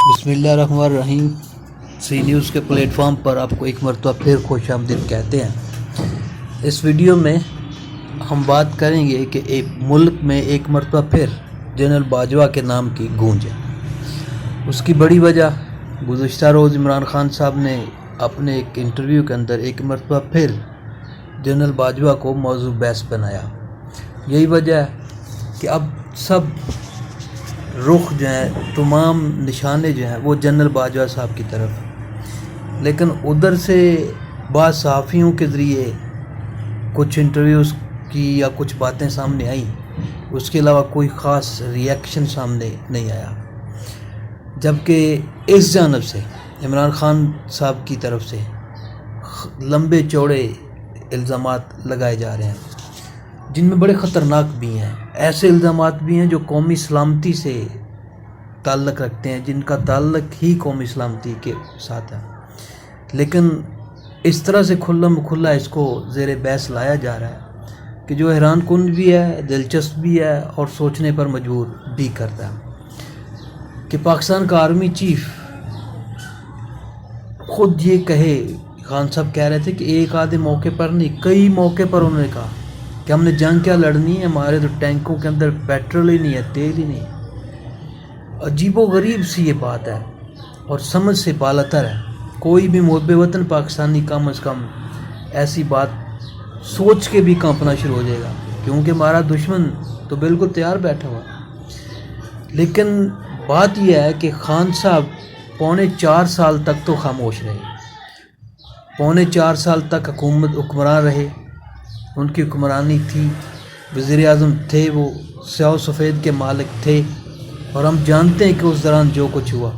بسم اللہ الرحمن الرحیم۔ سی نیوز کے پلیٹ فارم پر آپ کو ایک مرتبہ پھر خوش آمدید کہتے ہیں۔ اس ویڈیو میں ہم بات کریں گے کہ ایک ملک میں ایک مرتبہ پھر جنرل باجوہ کے نام کی گونج ہے۔ اس کی بڑی وجہ گزشتہ روز عمران خان صاحب نے اپنے ایک انٹرویو کے اندر ایک مرتبہ پھر جنرل باجوہ کو موضوع بحث بنایا۔ یہی وجہ ہے کہ اب سب رخ جو ہیں، تمام نشانے جو ہیں وہ جنرل باجوہ صاحب کی طرف، لیکن ادھر سے بعض صحافیوں کے ذریعے کچھ انٹرویوز کی یا کچھ باتیں سامنے آئیں، اس کے علاوہ کوئی خاص ریئیکشن سامنے نہیں آیا، جبکہ اس جانب سے عمران خان صاحب کی طرف سے لمبے چوڑے الزامات لگائے جا رہے ہیں، جن میں بڑے خطرناک بھی ہیں۔ ایسے الزامات بھی ہیں جو قومی سلامتی سے تعلق رکھتے ہیں، جن کا تعلق ہی قومی سلامتی کے ساتھ ہے، لیکن اس طرح سے کھلا اس کو زیر بحث لایا جا رہا ہے کہ جو حیران کن بھی ہے، دلچسپ بھی ہے اور سوچنے پر مجبور بھی کرتا ہے کہ پاکستان کا آرمی چیف خود یہ کہے۔ خان صاحب کہہ رہے تھے کہ ایک آدھے موقع پر نہیں، کئی موقع پر انہوں نے کہا کہ ہم نے جنگ کیا لڑنی ہے، ہمارے تو ٹینکوں کے اندر پیٹرول ہی نہیں ہے، تیل ہی نہیں ہے۔ عجیب و غریب سی یہ بات ہے اور سمجھ سے بالاتر ہے۔ کوئی بھی محب وطن پاکستانی کم از کم ایسی بات سوچ کے بھی کانپنا شروع ہو جائے گا، کیونکہ ہمارا دشمن تو بالکل تیار بیٹھا ہوا۔ لیکن بات یہ ہے کہ خان صاحب 4.25 سال تک تو خاموش رہے، 4.25 سال تک حکمران رہے، ان کی حکمرانی تھی، وزیر اعظم تھے، وہ سیاہ و سفید کے مالک تھے، اور ہم جانتے ہیں کہ اس دوران جو کچھ ہوا۔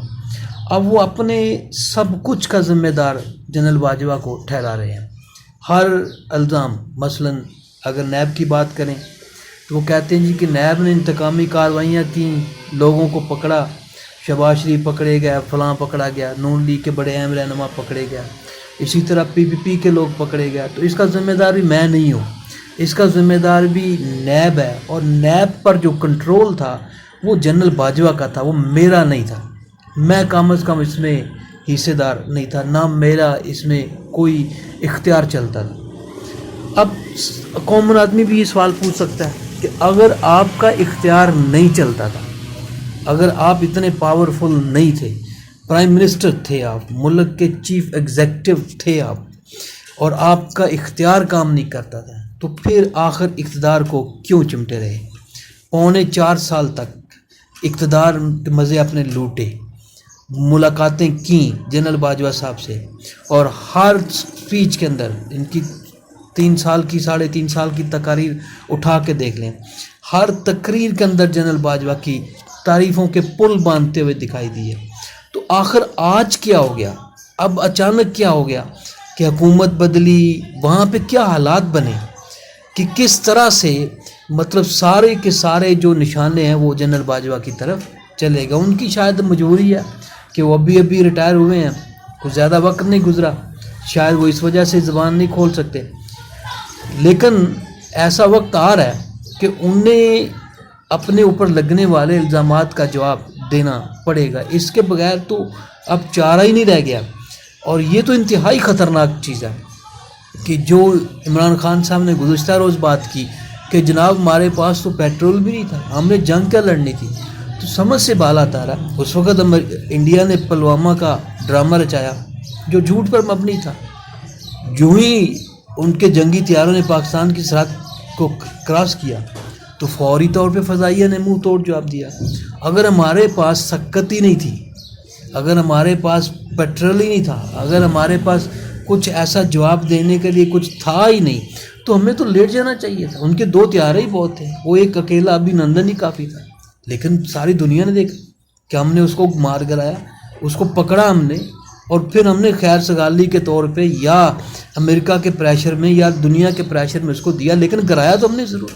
اب وہ اپنے سب کچھ کا ذمہ دار جنرل باجوہ کو ٹھہرا رہے ہیں، ہر الزام۔ مثلا اگر نیب کی بات کریں تو وہ کہتے ہیں جی کہ نیب نے انتقامی کارروائیاں کی، لوگوں کو پکڑا، شہباز شریف پکڑے گیا، فلاں پکڑا گیا، نون لیگ کے بڑے اہم رہنما پکڑے گیا، اسی طرح PPP کے لوگ پکڑے گیا، تو اس کا ذمہ دار بھی میں نہیں ہوں، اس کا ذمہ دار بھی نیب ہے، اور نیب پر جو کنٹرول تھا وہ جنرل باجوہ کا تھا، وہ میرا نہیں تھا، میں کم از کم اس میں حصے دار نہیں تھا، نہ میرا اس میں کوئی اختیار چلتا تھا۔ اب کامن آدمی بھی یہ سوال پوچھ سکتا ہے کہ اگر آپ کا اختیار نہیں چلتا تھا، اگر آپ اتنے پاورفل نہیں تھے، پرائم منسٹر تھے آپ، ملک کے چیف ایگزیکٹو تھے آپ، اور آپ کا اختیار کام نہیں کرتا تھا، تو پھر آخر اقتدار کو کیوں چمٹے رہے؟ 4.25 سال تک اقتدار کے مزے اپنے لوٹے، ملاقاتیں کیں جنرل باجوہ صاحب سے، اور ہر سپیچ کے اندر ان کی 3 سال کی 3.5 سال کی تقاریر اٹھا کے دیکھ لیں، ہر تقریر کے اندر جنرل باجوہ کی تعریفوں کے پل باندھتے ہوئے دکھائی دیے۔ تو آخر آج کیا ہو گیا؟ اب اچانک کیا ہو گیا کہ حکومت بدلی، وہاں پہ کیا حالات بنے کہ کس طرح سے مطلب سارے کے سارے جو نشانے ہیں وہ جنرل باجوہ کی طرف چلے گا؟ ان کی شاید مجبوری ہے کہ وہ ابھی ریٹائر ہوئے ہیں، کچھ زیادہ وقت نہیں گزرا، شاید وہ اس وجہ سے زبان نہیں کھول سکتے، لیکن ایسا وقت آ رہا ہے کہ انہیں اپنے اوپر لگنے والے الزامات کا جواب دینا پڑے گا، اس کے بغیر تو اب چارہ ہی نہیں رہ گیا۔ اور یہ تو انتہائی خطرناک چیز ہے کہ جو عمران خان صاحب نے گزشتہ روز بات کی کہ جناب ہمارے پاس تو پیٹرول بھی نہیں تھا، ہم نے جنگ کیا لڑنی تھی، تو سمجھ سے بالا تارا۔ اس وقت انڈیا نے پلوامہ کا ڈرامہ رچایا جو جھوٹ پر مبنی تھا، جو ہی ان کے جنگی طیاروں نے پاکستان کی سرحد کو کراس کیا تو فوری طور پہ فضائیہ نے منہ توڑ جواب دیا۔ اگر ہمارے پاس سکت ہی نہیں تھی، اگر ہمارے پاس پیٹرول ہی نہیں تھا، اگر ہمارے پاس کچھ ایسا جواب دینے کے لیے کچھ تھا ہی نہیں، تو ہمیں تو لیٹ جانا چاہیے تھا۔ ان کے 2 طیارے ہی بہت تھے، وہ ایک اکیلا ابھی نندن ہی کافی تھا، لیکن ساری دنیا نے دیکھا کہ ہم نے اس کو مار گرایا، اس کو پکڑا ہم نے، اور پھر ہم نے خیر سگالی کے طور پہ یا امریکہ کے پریشر میں یا دنیا کے پریشر میں اس کو دیا، لیکن گرایا تو ہم نے ضرور۔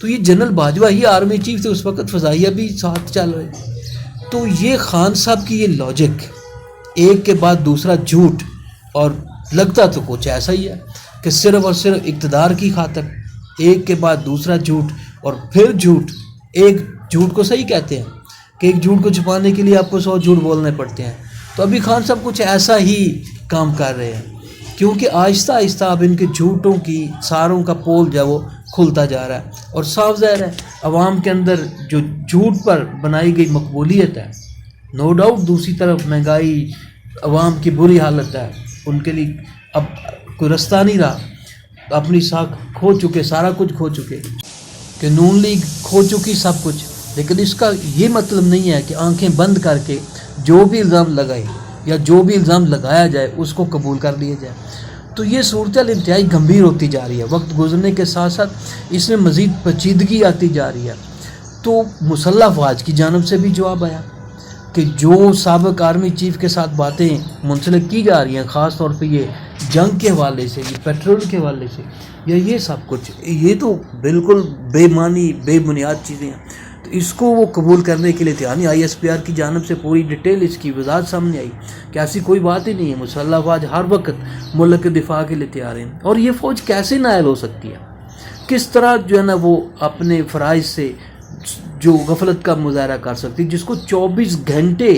تو یہ جنرل باجوہ ہی آرمی چیف تھے اس وقت، فضائیہ بھی ساتھ چل رہے۔ تو یہ خان صاحب کی یہ لاجک، ایک کے بعد دوسرا جھوٹ، اور لگتا تو کچھ ایسا ہی ہے کہ صرف اور صرف اقتدار کی خاطر ایک کے بعد دوسرا جھوٹ اور پھر جھوٹ۔ ایک جھوٹ کو صحیح کہتے ہیں کہ ایک جھوٹ کو چھپانے کے لیے آپ کو 100 جھوٹ بولنے پڑتے ہیں. تو ابھی خان صاحب کچھ ایسا ہی کام کر رہے ہیں، کیونکہ آہستہ آہستہ اب ان کے جھوٹوں کی ساروں کا پول جو ہے وہ کھلتا جا رہا ہے. اور صاف ظاہر ہے عوام کے اندر جو جھوٹ پر بنائی گئی مقبولیت ہے، نو ڈاؤٹ دوسری طرف مہنگائی، عوام کی بری حالت ہے، ان کے لیے اب کوئی رستہ نہیں رہا، اپنی ساکھ کھو چکے، سارا کچھ کھو چکے، کہ نون لیگ کھو چکی سب کچھ. لیکن اس کا یہ مطلب نہیں ہے کہ آنکھیں بند کر کے جو بھی الزام لگائے یا جو بھی الزام لگایا جائے اس کو قبول کر لیا جائے. تو یہ صورتحال انتہائی گمبھیر ہوتی جا رہی ہے، وقت گزرنے کے ساتھ ساتھ اس میں مزید پیچیدگی آتی جا رہی ہے. تو مسلح افواج کی جانب سے بھی جواب آیا کہ جو سابق آرمی چیف کے ساتھ باتیں منسلک کی جا رہی ہیں، خاص طور پہ یہ جنگ کے حوالے سے، یہ پیٹرول کے حوالے سے، یا یہ سب کچھ، یہ تو بالکل بے معنی بے بنیاد چیزیں ہیں. تو اس کو وہ قبول کرنے کے لیے تیار نہیں. ISPR کی جانب سے پوری ڈیٹیل اس کی وضاحت سامنے آئی کہ ایسی کوئی بات ہی نہیں ہے، مسلح افواج ہر وقت ملک کے دفاع کے لیے تیار ہیں. اور یہ فوج کیسے نائل ہو سکتی ہے، کس طرح جو ہے نا وہ اپنے فرائض سے جو غفلت کا مظاہرہ کر سکتی، جس کو 24 گھنٹے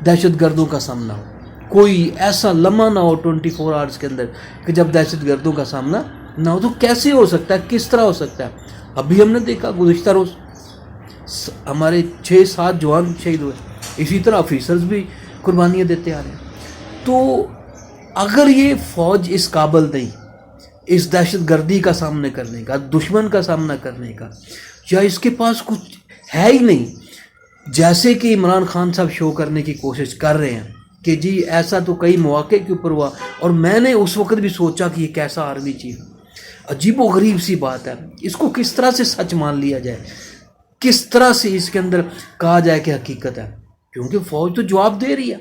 دہشت گردوں کا سامنا ہو. کوئی ایسا لمحہ نہ ہو 24 آورز کے اندر کہ جب دہشت گردوں کا سامنا نہ ہو. تو کیسے ہو سکتا ہے، کس طرح ہو سکتا ہے؟ ابھی ہم نے دیکھا گزشتہ روز ہمارے 6-7 جوان شہید ہوئے، اسی طرح آفیسرز بھی قربانیاں دیتے آ رہے ہیں. تو اگر یہ فوج اس قابل نہیں اس دہشت گردی کا سامنا کرنے کا، دشمن کا سامنا کرنے کا، یا اس کے پاس کچھ ہے ہی نہیں، جیسے کہ عمران خان صاحب شو کرنے کی کوشش کر رہے ہیں کہ جی ایسا تو کئی مواقع کے اوپر ہوا، اور میں نے اس وقت بھی سوچا کہ یہ کیسا آرمی چیف. عجیب و غریب سی بات ہے، اس کو کس طرح سے سچ مان لیا جائے، کس طرح سے اس کے اندر کہا جائے کہ حقیقت ہے. کیونکہ فوج تو جواب دے رہی ہے،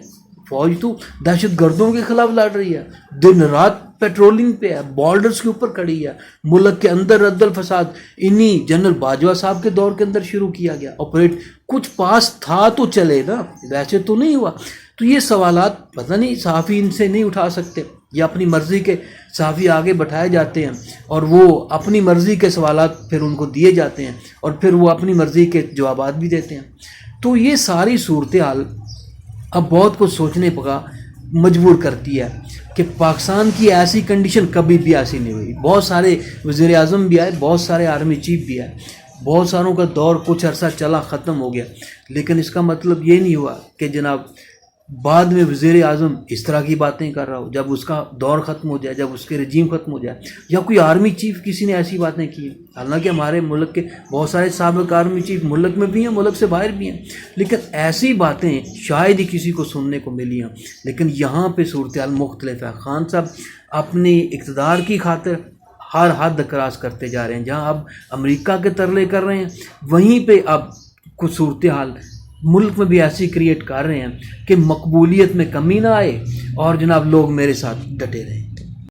فوج تو دہشت گردوں کے خلاف لڑ رہی ہے، دن رات پیٹرولنگ پہ ہے، بارڈرز کے اوپر کھڑی ہے. ملک کے اندر رد الفساد انہی جنرل باجوہ صاحب کے دور کے اندر شروع کیا گیا آپریٹ. کچھ پاس تھا تو چلے نا، ویسے تو نہیں ہوا. تو یہ سوالات پتہ نہیں صحافی ان سے نہیں اٹھا سکتے، یا اپنی مرضی کے صحافی آگے بٹھائے جاتے ہیں اور وہ اپنی مرضی کے سوالات پھر ان کو دیے جاتے ہیں، اور پھر وہ اپنی مرضی کے جوابات بھی دیتے ہیں. تو یہ ساری صورتحال اب بہت کچھ سوچنے پہ مجبور کرتی ہے کہ پاکستان کی ایسی کنڈیشن کبھی بھی ایسی نہیں ہوئی. بہت سارے وزیر اعظم بھی آئے، بہت سارے آرمی چیف بھی آئے، بہت ساروں کا دور کچھ عرصہ چلا ختم ہو گیا، لیکن اس کا مطلب یہ نہیں ہوا کہ جناب بعد میں وزیر اعظم اس طرح کی باتیں کر رہا ہو جب اس کا دور ختم ہو جائے، جب اس کے رجیم ختم ہو جائے، یا کوئی آرمی چیف کسی نے ایسی باتیں کی. حالانکہ ہمارے ملک کے بہت سارے سابق آرمی چیف ملک میں بھی ہیں، ملک سے باہر بھی ہیں، لیکن ایسی باتیں شاید ہی کسی کو سننے کو ملی ہیں. لیکن یہاں پہ صورتحال مختلف ہے. خان صاحب اپنی اقتدار کی خاطر ہر حد کراس کرتے جا رہے ہیں. جہاں اب امریکہ کے ترلے کر رہے ہیں، وہیں پہ اب کچھ صورتحال ملک میں بھی ایسی کریٹ کر رہے ہیں کہ مقبولیت میں کمی نہ آئے اور جناب لوگ میرے ساتھ ڈٹے رہیں.